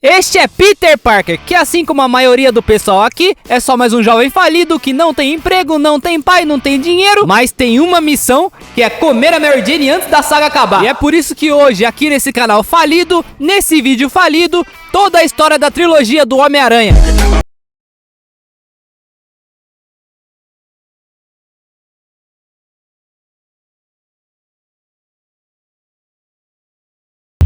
Este é Peter Parker, que assim como a maioria do pessoal aqui, é só mais um jovem falido que não tem emprego, não tem pai, não tem dinheiro, mas tem uma missão, que é comer a Mary Jane antes da saga acabar. E é por isso que hoje, aqui nesse canal falido, nesse vídeo falido, toda a história da trilogia do Homem-Aranha.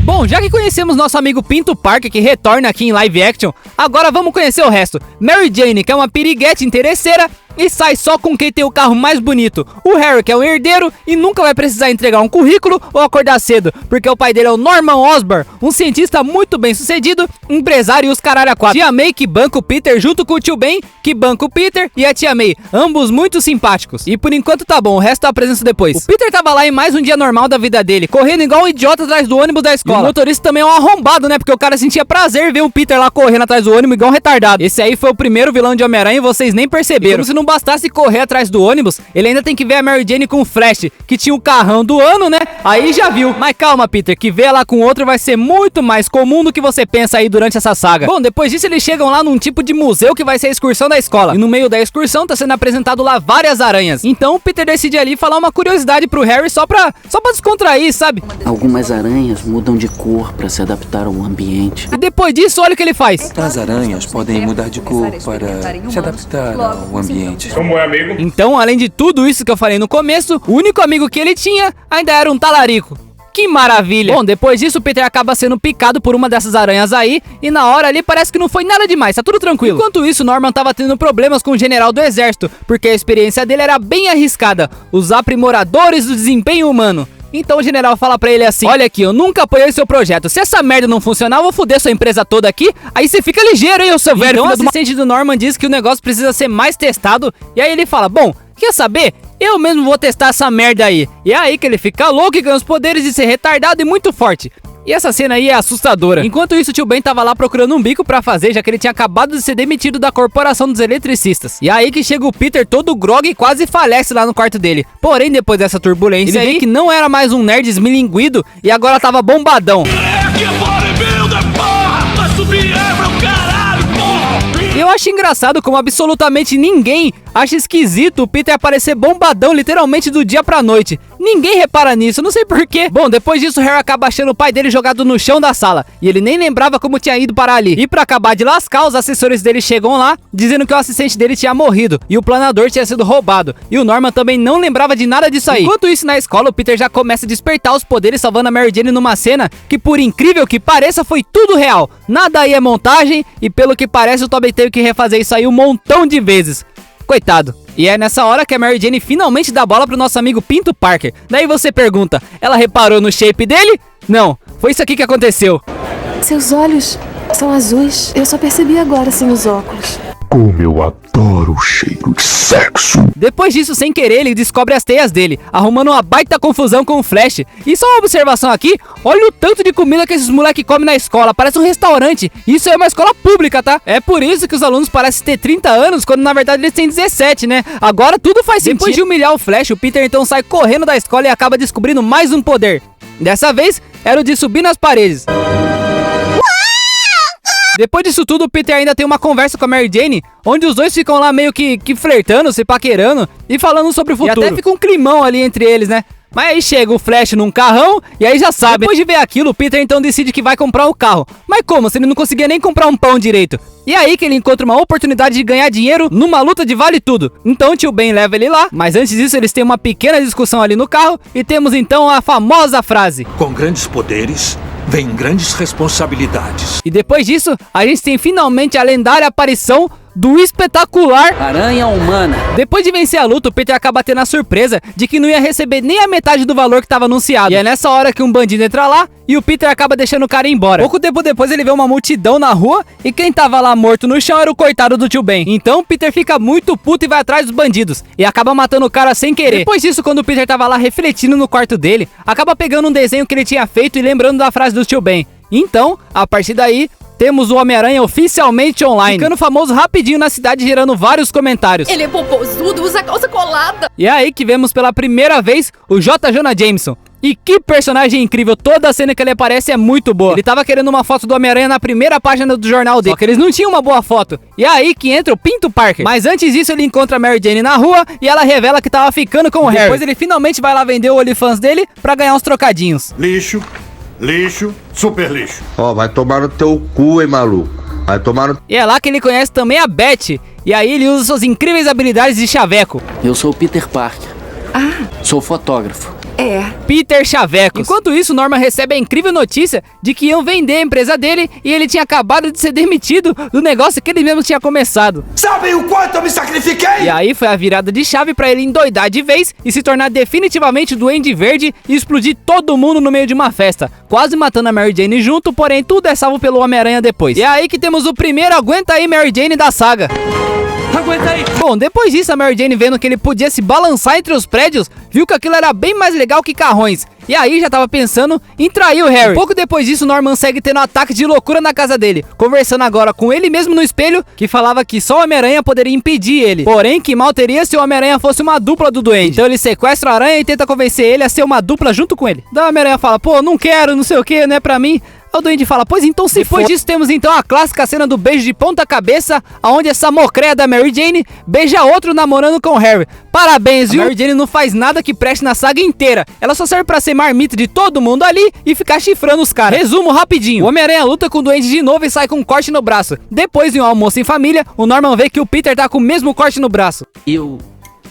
Bom, já que conhecemos nosso amigo Pinto Parker, que retorna aqui em live action, agora vamos conhecer o resto. Mary Jane, que é uma piriguete interesseira e sai só com quem tem o carro mais bonito. O Harry, que é um herdeiro e nunca vai precisar entregar um currículo ou acordar cedo, porque o pai dele é o Norman Osborn, um cientista muito bem sucedido, empresário e os caralho a quatro. Tia May, que banca o Peter, junto com o tio Ben, que banca o Peter, e a tia May, ambos muito simpáticos. E por enquanto tá bom, o resto eu apresento depois. O Peter tava lá em mais um dia normal da vida dele, correndo igual um idiota atrás do ônibus da escola. E o motorista também é um arrombado, né, porque o cara sentia prazer ver o Peter lá correndo atrás do ônibus igual um retardado. Esse aí foi o primeiro vilão de Homem-Aranha e vocês nem perceberam. E como se não bastasse correr atrás do ônibus, ele ainda tem que ver a Mary Jane com o Flash, que tinha o carrão do ano, né? Aí já viu. Mas calma, Peter, que ver ela com outro vai ser muito mais comum do que você pensa aí durante essa saga. Bom, depois disso eles chegam lá num tipo de museu que vai ser a excursão da escola. E no meio da excursão tá sendo apresentado lá várias aranhas. Então o Peter decide ali falar uma curiosidade pro Harry só pra descontrair, sabe? Algumas aranhas mudam de cor pra se adaptar ao ambiente. E depois disso, olha o que ele faz. As aranhas podem mudar de cor para se adaptar ao ambiente. Como é, amigo? Então, além de tudo isso que eu falei no começo, o único amigo que ele tinha ainda era um talarico. Que maravilha! Bom, depois disso o Peter acaba sendo picado por uma dessas aranhas aí, e na hora ali parece que não foi nada demais, tá tudo tranquilo. Enquanto isso, Norman tava tendo problemas com o general do exército, porque a experiência dele era bem arriscada, os aprimoradores do desempenho humano. Então o general fala pra ele assim: olha aqui, eu nunca apoiei seu projeto. Se essa merda não funcionar, eu vou foder sua empresa toda aqui. Aí você fica ligeiro, hein, ô seu velho. Então o assistente do Norman diz que o negócio precisa ser mais testado. E aí ele fala: bom, quer saber? Eu mesmo vou testar essa merda aí. E é aí que ele fica louco e ganha os poderes de ser retardado e muito forte. E essa cena aí é assustadora. Enquanto isso, o tio Ben tava lá procurando um bico pra fazer, já que ele tinha acabado de ser demitido da corporação dos eletricistas. E aí que chega o Peter todo grog e quase falece lá no quarto dele. Porém, depois dessa turbulência, ele vê que não era mais um nerd esmilinguido e agora tava bombadão. E eu acho engraçado como absolutamente ninguém acha esquisito o Peter aparecer bombadão literalmente do dia pra noite. Ninguém repara nisso, não sei porquê. Bom, depois disso o Harry acaba achando o pai dele jogado no chão da sala, e ele nem lembrava como tinha ido parar ali. E pra acabar de lascar, os assessores dele chegam lá, dizendo que o assistente dele tinha morrido, e o planador tinha sido roubado. E o Norman também não lembrava de nada disso aí. Enquanto isso, na escola, o Peter já começa a despertar os poderes, salvando a Mary Jane numa cena que, por incrível que pareça, foi tudo real. Nada aí é montagem, e pelo que parece, o Tobey teve que refazer isso aí um montão de vezes. Coitado. E é nessa hora que a Mary Jane finalmente dá bola pro nosso amigo Pinto Parker. Daí você pergunta, ela reparou no shape dele? Não, foi isso aqui que aconteceu. Seus olhos são azuis. Eu só percebi agora sem os óculos. Como eu adoro o cheiro de sexo. Depois disso, sem querer, ele descobre as teias dele, arrumando uma baita confusão com o Flash. E só uma observação aqui, olha o tanto de comida que esses moleques comem na escola, parece um restaurante. Isso é uma escola pública, tá? É por isso que os alunos parecem ter 30 anos, quando na verdade eles têm 17, né? Agora tudo faz sentido. Depois de humilhar o Flash, o Peter então sai correndo da escola e acaba descobrindo mais um poder. Dessa vez, era o de subir nas paredes. Depois disso tudo, o Peter ainda tem uma conversa com a Mary Jane, onde os dois ficam lá meio que flertando, se paquerando e falando sobre o futuro. E até fica um climão ali entre eles, né? Mas aí chega o Flash num carrão e aí já sabe. Depois de ver aquilo, o Peter então decide que vai comprar o carro. Mas como? Se ele não conseguia nem comprar um pão direito. E aí que ele encontra uma oportunidade de ganhar dinheiro numa luta de vale tudo. Então o tio Ben leva ele lá, mas antes disso eles têm uma pequena discussão ali no carro e temos então a famosa frase: com grandes poderes vem grandes responsabilidades. E depois disso, a gente tem finalmente a lendária aparição do espetacular Aranha Humana. Depois de vencer a luta, o Peter acaba tendo a surpresa de que não ia receber nem a metade do valor que estava anunciado. E é nessa hora que um bandido entra lá e o Peter acaba deixando o cara ir embora. Pouco tempo depois ele vê uma multidão na rua e quem tava lá morto no chão era o coitado do tio Ben. Então o Peter fica muito puto e vai atrás dos bandidos e acaba matando o cara sem querer. Depois disso, quando o Peter tava lá refletindo no quarto dele, acaba pegando um desenho que ele tinha feito e lembrando da frase do tio Ben. Então, a partir daí, temos o Homem-Aranha oficialmente online, ficando famoso rapidinho na cidade, gerando vários comentários. Ele é popozudo, usa calça colada. E é aí que vemos pela primeira vez o J. Jonah Jameson. E que personagem incrível, toda a cena que ele aparece é muito boa. Ele tava querendo uma foto do Homem-Aranha na primeira página do jornal dele, só que eles não tinham uma boa foto. E é aí que entra o Pinto Parker. Mas antes disso ele encontra a Mary Jane na rua e ela revela que tava ficando com o Harry. Depois ele finalmente vai lá vender o OnlyFans dele pra ganhar uns trocadinhos. Lixo, lixo, super lixo. Ó, vai tomar no teu cu, hein, maluco. Vai tomar no... E é lá que ele conhece também a Beth. E aí ele usa suas incríveis habilidades de chaveco. Eu sou o Peter Parker. Sou fotógrafo. Peter Chavecos. Enquanto isso, Norman recebe a incrível notícia de que iam vender a empresa dele e ele tinha acabado de ser demitido do negócio que ele mesmo tinha começado. Sabem o quanto eu me sacrifiquei? E aí foi a virada de chave pra ele endoidar de vez e se tornar definitivamente Duende Verde e explodir todo mundo no meio de uma festa, quase matando a Mary Jane junto, porém tudo é salvo pelo Homem-Aranha depois. E é aí que temos o primeiro Aguenta Aí Mary Jane da saga. Aguenta aí. Bom, depois disso a Mary Jane, vendo que ele podia se balançar entre os prédios, viu que aquilo era bem mais legal que carrões. E aí já tava pensando em trair o Harry. Pouco depois disso, Norman segue tendo ataque de loucura na casa dele, conversando agora com ele mesmo no espelho, que falava que só o Homem-Aranha poderia impedir ele. Porém, que mal teria se o Homem-Aranha fosse uma dupla do Duende. Então ele sequestra o Aranha e tenta convencer ele a ser uma dupla junto com ele. Daí o Homem-Aranha fala, pô, não quero, não sei o que, não é pra mim. O Duende fala, pois então se for. Depois disso temos então a clássica cena do beijo de ponta cabeça, onde essa mocréia da Mary Jane beija outro namorando com o Harry. Parabéns, viu? A Mary Jane não faz nada que preste na saga inteira. Ela só serve pra ser marmita de todo mundo ali e ficar chifrando os caras. Resumo rapidinho. O Homem-Aranha luta com o Duende de novo e sai com um corte no braço. Depois de um almoço em família, o Norman vê que o Peter tá com o mesmo corte no braço. Eu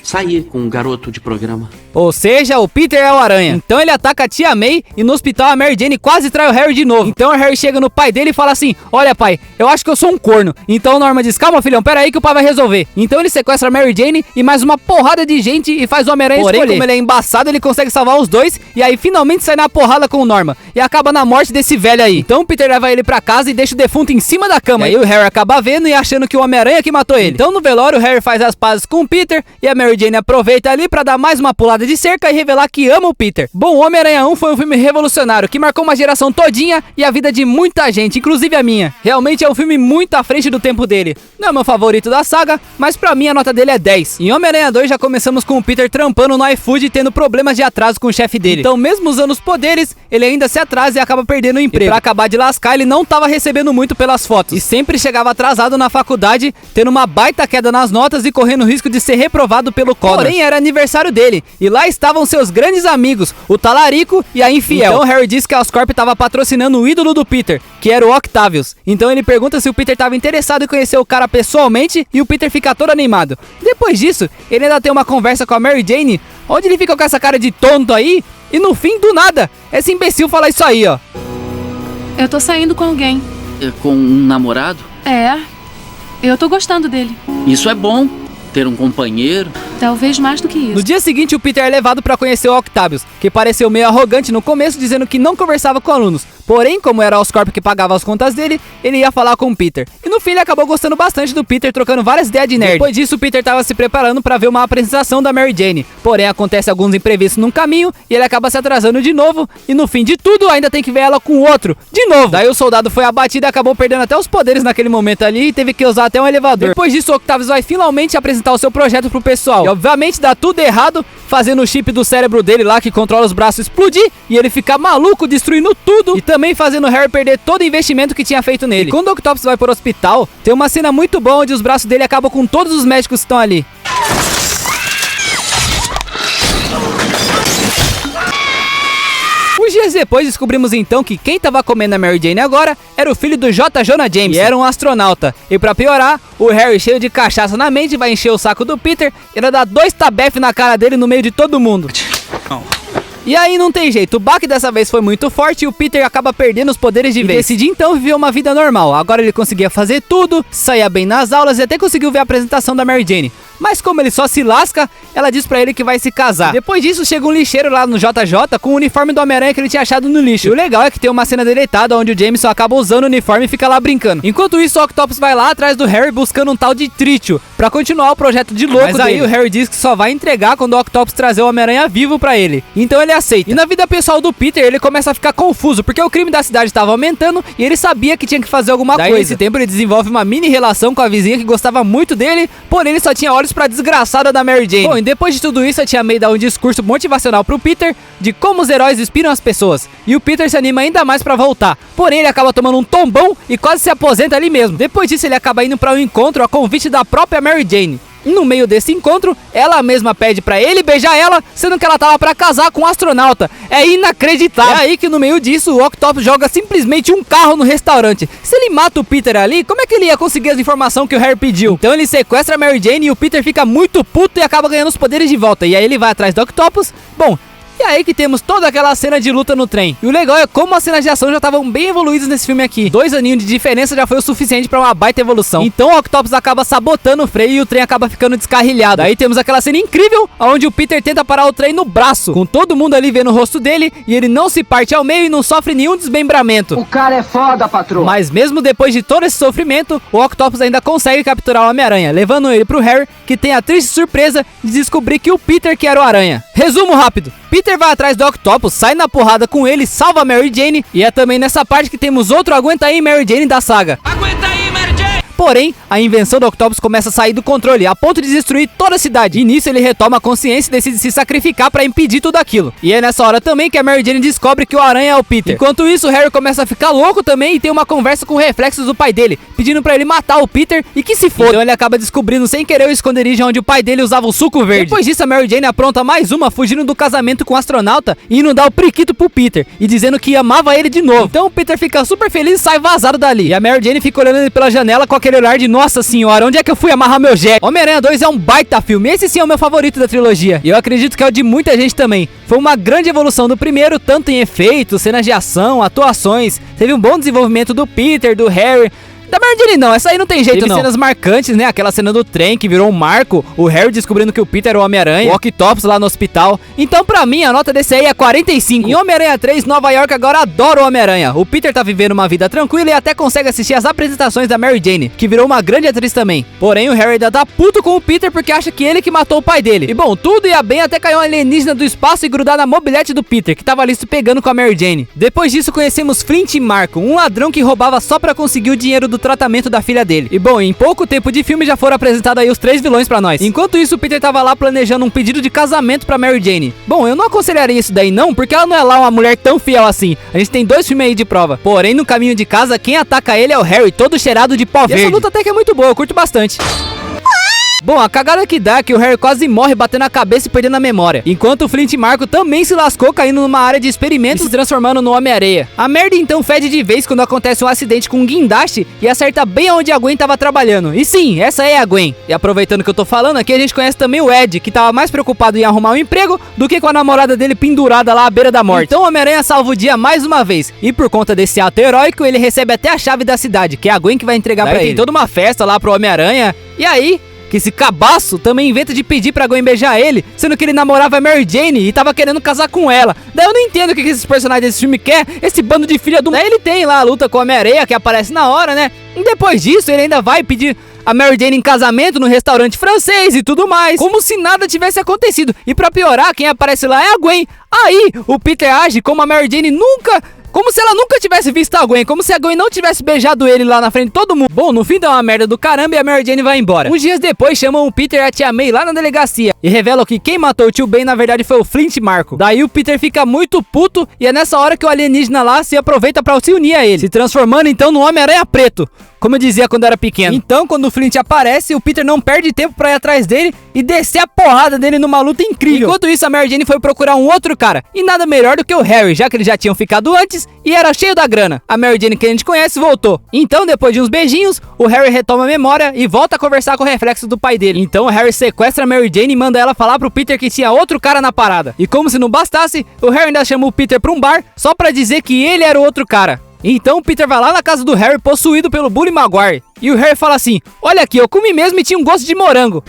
saí com um garoto de programa. Ou seja, o Peter é o Aranha. Então ele ataca a tia May e no hospital a Mary Jane quase trai o Harry de novo. Então o Harry chega no pai dele e fala assim, olha pai, eu acho que eu sou um corno. Então o Norman diz, calma filhão, pera aí que o pai vai resolver. Então ele sequestra a Mary Jane e mais uma porrada de gente e faz o Homem-Aranha escolher. Porém, como ele é embaçado, ele consegue salvar os dois e aí finalmente sai na porrada com o Norman. E acaba na morte desse velho aí. Então o Peter leva ele pra casa e deixa o defunto em cima da cama. E aí o Harry acaba vendo e achando que o Homem-Aranha que matou ele. Então no velório o Harry faz as pazes com o Peter e a Mary Jane aproveita ali pra dar mais uma pulada de cerca e revelar que ama o Peter. Bom, Homem-Aranha 1 foi um filme revolucionário que marcou uma geração todinha e a vida de muita gente, inclusive a minha. Realmente é um filme muito à frente do tempo dele. Não é meu favorito da saga, mas pra mim a nota dele é 10. Em Homem-Aranha 2 já começamos com o Peter trampando no iFood e tendo problemas de atraso com o chefe dele. Então mesmo usando os poderes, ele ainda se atrasa e acaba perdendo o emprego. E pra acabar de lascar, ele não tava recebendo muito pelas fotos. E sempre chegava atrasado na faculdade, tendo uma baita queda nas notas e correndo o risco de ser reprovado pelo Connors. Porém era aniversário dele, e lá estavam seus grandes amigos, o Talarico e a Infiel. Então Harry disse que a Oscorp estava patrocinando o ídolo do Peter, que era o Octavius. Então ele pergunta se o Peter estava interessado em conhecer o cara pessoalmente e o Peter fica todo animado. Depois disso, ele ainda tem uma conversa com a Mary Jane, onde ele fica com essa cara de tonto aí, e no fim, do nada, esse imbecil fala isso aí, ó. Eu tô saindo com alguém. Com um namorado? É. Eu tô gostando dele. Isso é bom, ter um companheiro. Talvez mais do que isso. No dia seguinte, o Peter é levado pra conhecer o Octavius, que pareceu meio arrogante no começo, dizendo que não conversava com alunos. Porém, como era a Oscorp que pagava as contas dele, ele ia falar com o Peter. E no fim, ele acabou gostando bastante do Peter, trocando várias ideias de nerd. Depois disso, o Peter tava se preparando pra ver uma apresentação da Mary Jane. Porém, acontece alguns imprevistos no caminho, e ele acaba se atrasando de novo. E no fim de tudo, ainda tem que ver ela com o outro, de novo. Daí o soldado foi abatido e acabou perdendo até os poderes naquele momento ali, e teve que usar até um elevador. Depois disso, o Octavius vai finalmente apresentar o seu projeto pro pessoal. E obviamente dá tudo errado, fazendo o chip do cérebro dele lá, que controla os braços, explodir, e ele ficar maluco, destruindo tudo, e também fazendo o Harry perder todo o investimento que tinha feito nele. E quando o Octopus vai pro hospital, tem uma cena muito boa onde os braços dele acabam com todos os médicos que estão ali. Uns dias depois descobrimos então que quem tava comendo a Mary Jane agora era o filho do J. Jonah Jameson, e era um astronauta. E pra piorar, o Harry, cheio de cachaça na mente, vai encher o saco do Peter e vai dar 2 tabef na cara dele no meio de todo mundo. E aí não tem jeito, o baque dessa vez foi muito forte e o Peter acaba perdendo os poderes de vez. E decide então viver uma vida normal. Agora ele conseguia fazer tudo, saía bem nas aulas e até conseguiu ver a apresentação da Mary Jane. Mas como ele só se lasca, ela diz pra ele que vai se casar. Depois disso chega um lixeiro lá no JJ com o uniforme do Homem-Aranha que ele tinha achado no lixo. E o legal é que tem uma cena deletada onde o Jameson acaba usando o uniforme e fica lá brincando. Enquanto isso, o Octopus vai lá atrás do Harry buscando um tal de trítio pra continuar o projeto de louco dele. Mas aí o Harry diz que só vai entregar quando o Octopus trazer o Homem-Aranha vivo pra ele. Então ele aceita. E na vida pessoal do Peter, ele começa a ficar confuso, porque o crime da cidade estava aumentando e ele sabia que tinha que fazer alguma coisa. Nesse tempo ele desenvolve uma mini relação com a vizinha que gostava muito dele, porém ele só tinha olhos olhos pra desgraçada da Mary Jane. Bom, e depois de tudo isso, a tia May dá um discurso motivacional pro Peter de como os heróis inspiram as pessoas. E o Peter se anima ainda mais pra voltar. Porém, ele acaba tomando um tombão e quase se aposenta ali mesmo. Depois disso, ele acaba indo pra um encontro a convite da própria Mary Jane. No meio desse encontro, ela mesma pede pra ele beijar ela, sendo que ela tava pra casar com um astronauta. É inacreditável. É aí que no meio disso, o Octopus joga simplesmente um carro no restaurante. Se ele mata o Peter ali, como é que ele ia conseguir as informações que o Harry pediu? Então ele sequestra a Mary Jane e o Peter fica muito puto e acaba ganhando os poderes de volta. E aí ele vai atrás do Octopus. Bom, e aí que temos toda aquela cena de luta no trem. E o legal é como as cenas de ação já estavam bem evoluídas nesse filme aqui. 2 aninhos de diferença já foi o suficiente pra uma baita evolução. Então o Octopus acaba sabotando o freio e o trem acaba ficando descarrilhado. Aí temos aquela cena incrível, onde o Peter tenta parar o trem no braço, com todo mundo ali vendo o rosto dele, e ele não se parte ao meio e não sofre nenhum desmembramento. O cara é foda, patroa. Mas mesmo depois de todo esse sofrimento, o Octopus ainda consegue capturar o Homem-Aranha, levando ele pro Harry, que tem a triste surpresa de descobrir que o Peter que era o Aranha. Resumo rápido. Peter vai atrás do Octopus, sai na porrada com ele, salva a Mary Jane, e é também nessa parte que temos outro Aguenta aí Mary Jane da saga. Aguenta aí, Mary Jane! Porém, a invenção do Octopus começa a sair do controle, a ponto de destruir toda a cidade. E nisso ele retoma a consciência e decide se sacrificar pra impedir tudo aquilo. E é nessa hora também que a Mary Jane descobre que o Aranha é o Peter. Enquanto isso, o Harry começa a ficar louco também e tem uma conversa com reflexos do pai dele, pedindo pra ele matar o Peter e que se foda. Então ele acaba descobrindo sem querer o esconderijo onde o pai dele usava o suco verde. Depois disso, a Mary Jane apronta mais uma, fugindo do casamento com o astronauta e indo dar o priquito pro Peter, e dizendo que amava ele de novo. Então o Peter fica super feliz e sai vazado dali. E a Mary Jane fica olhando ele pela janela com aquele olhar de nossa senhora, onde é que eu fui amarrar meu jet? Homem-Aranha 2 é um baita filme, esse sim é o meu favorito da trilogia, e eu acredito que é o de muita gente também. Foi uma grande evolução do primeiro, tanto em efeitos, cenas de ação, atuações, teve um bom desenvolvimento do Peter, do Harry. Da Mary Jane não, essa aí não tem jeito. Teve cenas marcantes, né? Aquela cena do trem que virou um marco, o Harry descobrindo que o Peter era o Homem-Aranha, o Octopus lá no hospital. Então pra mim a nota desse aí é 45. Em Homem-Aranha 3, Nova York agora adora o Homem-Aranha. O Peter tá vivendo uma vida tranquila e até consegue assistir as apresentações da Mary Jane, que virou uma grande atriz também. Porém o Harry ainda tá puto com o Peter porque acha que ele que matou o pai dele. E bom, tudo ia bem até caiu um alienígena do espaço e grudar na mobilete do Peter, que tava ali se pegando com a Mary Jane. Depois disso conhecemos Flint e Marco, um ladrão que roubava só pra conseguir o dinheiro do tratamento da filha dele. E bom, em pouco tempo de filme já foram apresentados aí os 3 vilões pra nós. Enquanto isso, o Peter tava lá planejando um pedido de casamento pra Mary Jane. Bom, eu não aconselharia isso daí não, porque ela não é lá uma mulher tão fiel assim. A gente tem 2 filmes aí de prova. Porém, no caminho de casa, quem ataca ele é o Harry, todo cheirado de pó verde. Essa luta até que é muito boa, eu curto bastante. Bom, a cagada que dá é que o Harry quase morre batendo a cabeça e perdendo a memória. Enquanto o Flint Marco também se lascou caindo numa área de experimentos e se transformando no Homem-Areia. A merda então fede de vez quando acontece um acidente com um guindaste e acerta bem onde a Gwen tava trabalhando. E sim, essa é a Gwen. E aproveitando que eu tô falando aqui, a gente conhece também o Ed, que tava mais preocupado em arrumar um emprego do que com a namorada dele pendurada lá à beira da morte. Então o Homem-Aranha salva o dia mais uma vez. E por conta desse ato heróico, ele recebe até a chave da cidade, que é a Gwen que vai entregar pra ele. Tem toda uma festa lá pro Homem-Aranha. E aí que esse cabaço também inventa de pedir pra Gwen beijar ele, sendo que ele namorava a Mary Jane e tava querendo casar com ela. Daí eu não entendo o que esses personagens desse filme quer, esse bando de filha do... Daí ele tem lá a luta com a Homem-Areia, que aparece na hora, né? E depois disso ele ainda vai pedir a Mary Jane em casamento no restaurante francês e tudo mais, como se nada tivesse acontecido. E pra piorar, quem aparece lá é a Gwen. Aí o Peter age como a Mary Jane nunca... Como se ela nunca tivesse visto a Gwen, como se a Gwen não tivesse beijado ele lá na frente de todo mundo. Bom, no fim dá uma merda do caramba e a Mary Jane vai embora. Uns dias depois chamam o Peter e a tia May lá na delegacia e revelam que quem matou o tio Ben na verdade foi o Flint Marco. Daí o Peter fica muito puto e é nessa hora que o alienígena lá se aproveita pra se unir a ele, se transformando então no Homem-Aranha Preto, como eu dizia quando era pequeno. Então quando o Flint aparece, o Peter não perde tempo pra ir atrás dele e descer a porrada dele numa luta incrível. Enquanto isso, a Mary Jane foi procurar um outro cara, e nada melhor do que o Harry, já que eles já tinham ficado antes e era cheio da grana. A Mary Jane que a gente conhece voltou. Então depois de uns beijinhos, o Harry retoma a memória e volta a conversar com o reflexo do pai dele. Então o Harry sequestra a Mary Jane e manda ela falar pro Peter que tinha outro cara na parada. E como se não bastasse, o Harry ainda chama o Peter pra um bar só pra dizer que ele era o outro cara. Então o Peter vai lá na casa do Harry possuído pelo Bully Maguire. E o Harry fala assim: olha aqui, eu comi mesmo e tinha um gosto de morango.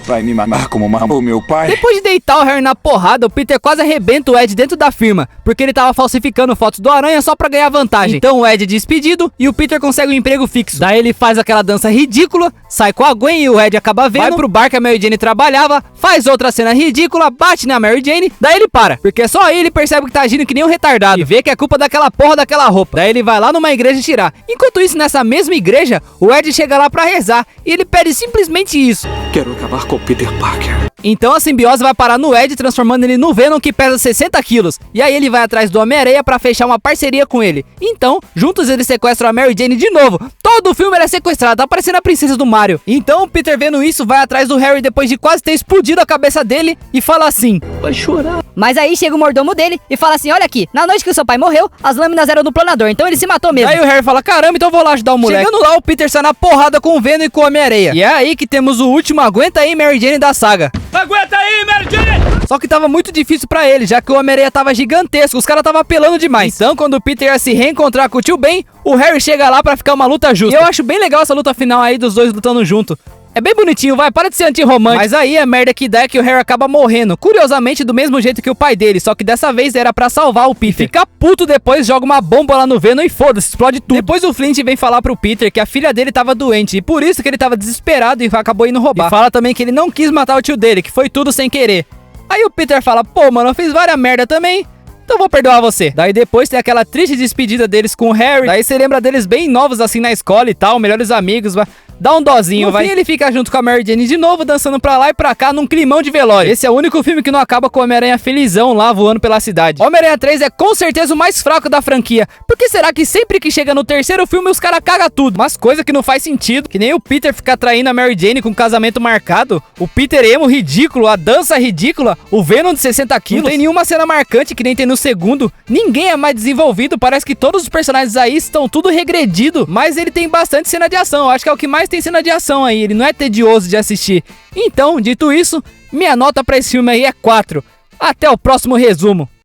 Vai me mamar como mamou meu pai? Depois de deitar o Harry na porrada, o Peter quase arrebenta o Ed dentro da firma, porque ele tava falsificando fotos do Aranha só pra ganhar vantagem. Então o Ed é despedido e o Peter consegue um emprego fixo. Daí ele faz aquela dança ridícula, sai com a Gwen e o Ed acaba vendo, vai pro bar que a Mary Jane trabalhava, faz outra cena ridícula, bate na Mary Jane, daí ele para, porque só aí ele percebe que tá agindo que nem um retardado e vê que é culpa daquela porra daquela roupa. Daí ele vai lá numa igreja tirar. Enquanto isso, nessa mesma igreja, o Ed chega lá pra rezar e ele pede simplesmente isso: quero acabar com o Peter Parker. Então a simbiose vai parar no Ed, transformando ele no Venom, que pesa 60 quilos. E aí ele vai atrás do Homem-Aranha pra fechar uma parceria com ele. Então, juntos eles sequestram a Mary Jane de novo. Todo o filme ela é sequestrada, tá parecendo a princesa do Mario. Então o Peter, vendo isso, vai atrás do Harry depois de quase ter explodido a cabeça dele e fala assim: vai chorar. Mas aí chega o mordomo dele e fala assim: olha aqui, na noite que o seu pai morreu, as lâminas eram do planador, então ele se matou mesmo. Aí o Harry fala: caramba, então vou lá ajudar o moleque. Chegando lá, o Peter sai na porrada com o Venom e com o Homem-Aranha. E é aí que temos o último aguenta aí, Mary Jane da saga. Aguenta aí, Mary Jane! Só que tava muito difícil pra ele, já que o Homem-Aranha tava gigantesco, os caras tava apelando demais. Então, quando o Peter ia se reencontrar com o tio Ben, o Harry chega lá pra ficar uma luta justa. E eu acho bem legal essa luta final aí dos dois lutando junto. É bem bonitinho, vai, para de ser anti-romântico. Mas aí a merda que dá é que o Harry acaba morrendo, curiosamente do mesmo jeito que o pai dele, só que dessa vez era pra salvar o Peter. Fica puto depois, joga uma bomba lá no Venom e foda-se, explode tudo. Depois o Flint vem falar pro Peter que a filha dele tava doente e por isso que ele tava desesperado e acabou indo roubar. E fala também que ele não quis matar o tio dele, que foi tudo sem querer. Aí o Peter fala: pô, mano, eu fiz várias merda também, então vou perdoar você. Daí depois tem aquela triste despedida deles com o Harry. Daí você lembra deles bem novos assim na escola e tal, melhores amigos, dá um dozinho, vai. E ele fica junto com a Mary Jane de novo, dançando pra lá e pra cá num climão de velório. Esse é o único filme que não acaba com o Homem-Aranha felizão lá voando pela cidade. Homem-Aranha 3 é com certeza o mais fraco da franquia. Por que será que sempre que chega no terceiro filme os caras cagam tudo? Umas coisas que não faz sentido. Que nem o Peter ficar traindo a Mary Jane com um casamento marcado. O Peter emo ridículo, a dança ridícula. O Venom de 60 quilos. Não tem nenhuma cena marcante que nem tem no segundo. Ninguém é mais desenvolvido. Parece que todos os personagens aí estão tudo regredido. Mas ele tem bastante cena de ação. Eu acho que é o que mais tem cena de ação aí, ele não é tedioso de assistir. Então, dito isso, minha nota pra esse filme aí é 4. Até o próximo resumo.